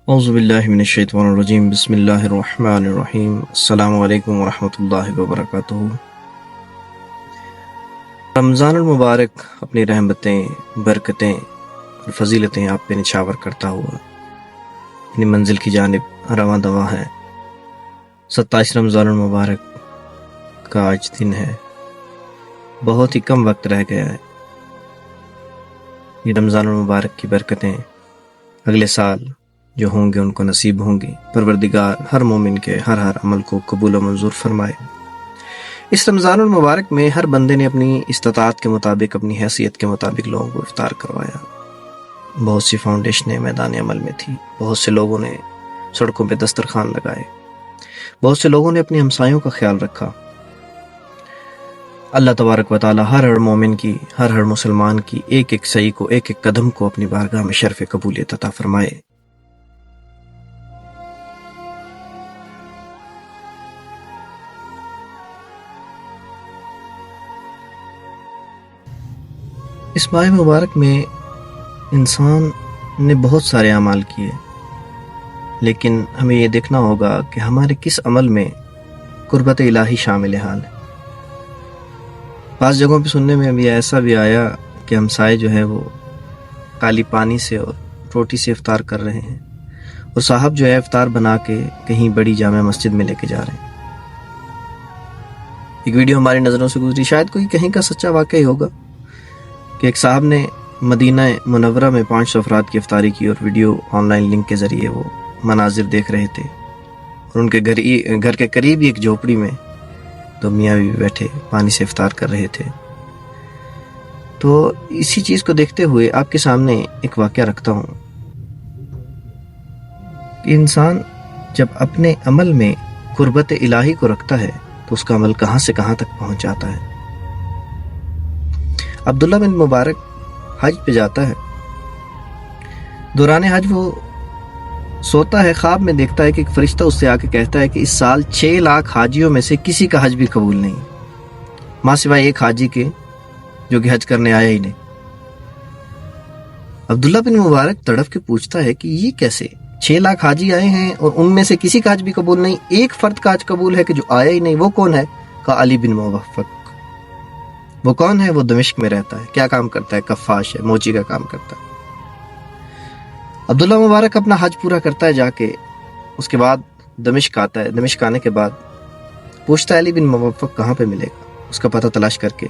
اعوذ باللہ من الشیطان الرجیم بسم اللہ الرحمن الرحیم السلام علیکم ورحمۃ اللہ وبرکاتہ۔ رمضان المبارک اپنی رحمتیں، برکتیں اور فضیلتیں آپ پہ نچھاور کرتا ہوا اپنی منزل کی جانب رواں دواں ہے۔ 27 رمضان المبارک کا آج دن ہے، بہت ہی کم وقت رہ گیا ہے۔ یہ رمضان المبارک کی برکتیں اگلے سال جو ہوں گے ان کو نصیب ہوں گی۔ پروردگار ہر مومن کے ہر عمل کو قبول و منظور فرمائے۔ اس رمضان المبارک میں ہر بندے نے اپنی استطاعت کے مطابق، اپنی حیثیت کے مطابق لوگوں کو افطار کروایا۔ بہت سی فاؤنڈیشنیں میدان عمل میں تھی، بہت سے لوگوں نے سڑکوں پہ دسترخوان لگائے، بہت سے لوگوں نے اپنے ہمسایوں کا خیال رکھا۔ اللہ تبارک و تعالی ہر مومن کی، ہر مسلمان کی ایک ایک سعی کو، ایک ایک قدم کو اپنی بارگاہ میں شرف قبولیت عطا فرمائے۔ اس ماہ مبارک میں انسان نے بہت سارے اعمال کیے، لیکن ہمیں یہ دیکھنا ہوگا کہ ہمارے کس عمل میں قربت الہی شامل حال ہے۔ بعض جگہوں پہ سننے میں بھی ایسا بھی آیا کہ ہمسائے جو ہے وہ کالی پانی سے اور روٹی سے افطار کر رہے ہیں، اور صاحب جو ہے افطار بنا کے کہیں بڑی جامع مسجد میں لے کے جا رہے ہیں۔ ایک ویڈیو ہماری نظروں سے گزری، شاید کوئی کہیں کا سچا واقعہ ہی ہوگا، کہ ایک صاحب نے مدینہ منورہ میں 500 افراد کی افطاری کی، اور ویڈیو آن لائن لنک کے ذریعے وہ مناظر دیکھ رہے تھے، اور ان کے گھر کے قریب ہی ایک جھوپڑی میں دو میاں بیوی بیٹھے پانی سے افطار کر رہے تھے۔ تو اسی چیز کو دیکھتے ہوئے آپ کے سامنے ایک واقعہ رکھتا ہوں کہ انسان جب اپنے عمل میں قربت الہی کو رکھتا ہے تو اس کا عمل کہاں سے کہاں تک پہنچ جاتا ہے۔ عبداللہ بن مبارک حج پہ جاتا ہے، دوران حج وہ سوتا ہے، خواب میں دیکھتا ہے کہ ایک فرشتہ اس سے آ کے کہتا ہے کہ اس سال 6 لاکھ حاجیوں میں سے کسی کا حج بھی قبول نہیں، ماں سوائے ایک حاجی کے جو کہ حج کرنے آیا ہی نہیں۔ عبداللہ بن مبارک تڑپ کے پوچھتا ہے کہ یہ کیسے، 6 لاکھ حاجی آئے ہیں اور ان میں سے کسی کا حج بھی قبول نہیں، ایک فرد کا حج قبول ہے کہ جو آیا ہی نہیں، وہ کون ہے؟ کہا علی بن موفق۔ وہ کون ہے؟ وہ دمشق میں رہتا ہے، کیا کام کرتا ہے؟ کفاش ہے، موچی کا کام کرتا ہے۔ عبداللہ مبارک اپنا حج پورا کرتا ہے جا کے، اس کے بعد دمشق آتا ہے۔ دمشق آنے کے بعد پوچھتا ہے علی بن موفق کہاں پہ ملے گا، اس کا پتہ تلاش کر کے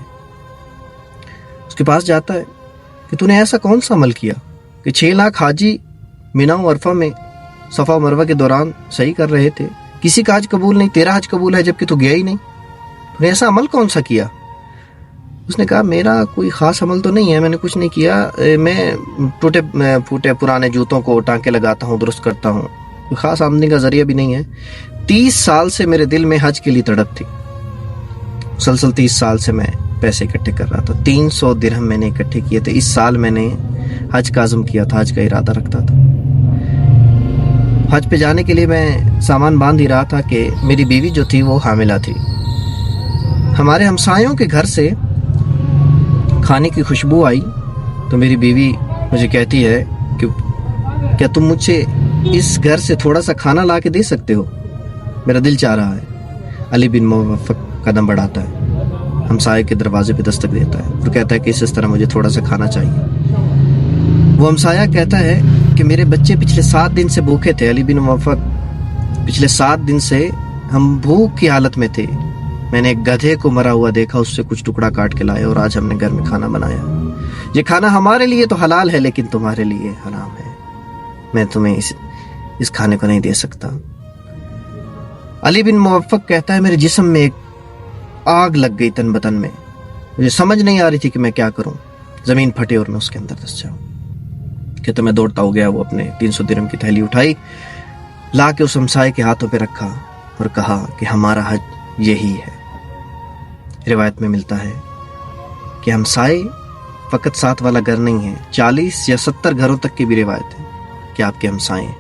اس کے پاس جاتا ہے کہ تو نے ایسا کون سا عمل کیا کہ 6 لاکھ حاجی مینا و عرفہ میں صفا و مروہ کے دوران صحیح کر رہے تھے، کسی کا حج قبول نہیں، تیرا حج قبول ہے جبکہ تو گیا ہی نہیں، تو نے ایسا عمل کون سا کیا؟ اس نے کہا میرا کوئی خاص عمل تو نہیں ہے، میں نے کچھ نہیں کیا، میں ٹوٹے پھوٹے پرانے جوتوں کو ٹانکے لگاتا ہوں، درست کرتا ہوں، کوئی خاص آمدنی کا ذریعہ بھی نہیں ہے۔ 30 سال سے میرے دل میں حج کے لیے تڑپ تھی، مسلسل 30 سال سے میں پیسے اکٹھے کر رہا تھا، 300 درہم میں نے اکٹھے کیے تھے، اس سال میں نے حج کا عزم کیا تھا، حج کا ارادہ رکھتا تھا۔ حج پہ جانے کے لیے میں سامان باندھ ہی رہا تھا کہ میری بیوی جو تھی وہ حاملہ تھی۔ ہمارے ہمسایوں کے گھر سے کھانے کی خوشبو آئی تو میری بیوی مجھے کہتی ہے کہ کیا تم مجھے اس گھر سے تھوڑا سا کھانا لا کے دے سکتے ہو، میرا دل چاہ رہا ہے۔ علی بن موفق قدم بڑھاتا ہے، ہمسائے کے دروازے پہ دستک دیتا ہے اور کہتا ہے کہ اس طرح مجھے تھوڑا سا کھانا چاہیے۔ وہ ہمسایہ کہتا ہے کہ میرے بچے پچھلے 7 دن سے بھوکے تھے، علی بن موفق پچھلے 7 دن سے ہم بھوک کی حالت میں تھے، میں نے ایک گدھے کو مرا ہوا دیکھا، اس سے کچھ ٹکڑا کاٹ کے لائے اور آج ہم نے گھر میں کھانا بنایا۔ یہ کھانا ہمارے لیے تو حلال ہے لیکن تمہارے لیے حرام ہے، میں تمہیں اس کھانے کو نہیں دے سکتا۔ علی بن موفق کہتا ہے میرے جسم میں ایک آگ لگ گئی تن بتن میں، مجھے سمجھ نہیں آ رہی تھی کہ میں کیا کروں، زمین پھٹے اور میں اس کے اندر دس جاؤں۔ کہتا میں دوڑتا ہو گیا، وہ اپنے 300 درہم کی تھیلی اٹھائی، لا کے اس ہمسائے کے ہاتھوں پہ رکھا اور کہا کہ ہمارا حج یہی ہے۔ روایت میں ملتا ہے کہ ہمسائے فقط 7 والا گھر نہیں ہے، 40 یا 70 گھروں تک کی بھی روایت ہے کہ آپ کے ہمسائے ہیں۔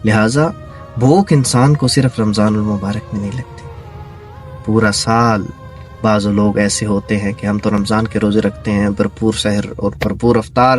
لہٰذا بھوک انسان کو صرف رمضان المبارک میں نہیں لگتی، پورا سال بعض لوگ ایسے ہوتے ہیں کہ ہم تو رمضان کے روزے رکھتے ہیں، بھرپور سحر اور بھرپور افطار،